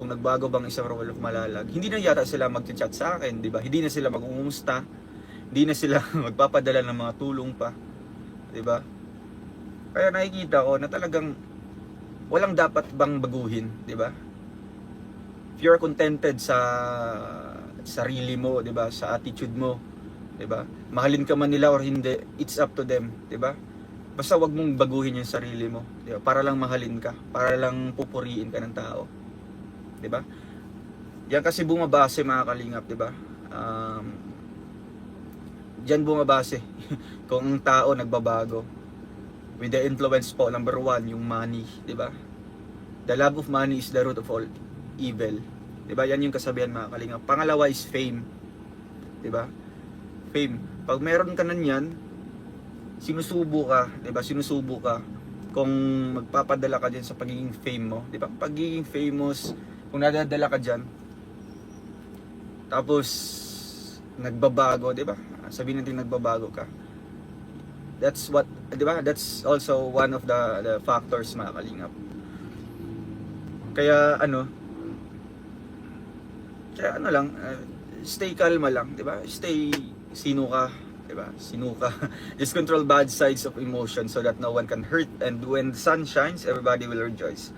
kung nagbago bang isang Rolf Malalag, hindi na yata sila mag-chat sa akin, di ba? Hindi na sila mag-uumusta, hindi na sila magpapadala ng mga tulong pa, di ba? Kaya nakikita ko na talagang walang dapat bang baguhin, di ba? If you're contented sa sarili mo, di ba? Sa attitude mo, di ba? Mahalin ka man nila or hindi, it's up to them, di ba? Basta wag mong baguhin yung sarili mo, di ba? Para lang mahalin ka, para lang pupuriin ka ng tao. 'Di ba? Diyan kasi bumabase mga kalingap, 'di ba? Diyan bumabase kung ang tao nagbabago. With the influence po, number one, yung money, 'di ba? The love of money is the root of all evil. 'Di ba? Yan yung kasabihan mga kalingap. Pangalawa is fame. 'Di ba? Fame. Pag meron ka na niyan, sinusubo ka, 'di ba? Sinusubo ka kung magpapadala ka diyan sa pagiging fame mo, 'di ba? Pagiging famous, kung nadadala ka dyan, tapos nagbabago, di ba? Sabihin natin nagbabago ka. That's what, di ba? That's also one of the factors mga kalingap. Kaya lang, stay kalma lang, di ba? Stay sino ka, di ba? Sino ka. Just control bad sides of emotion so that no one can hurt, and when the sun shines, everybody will rejoice.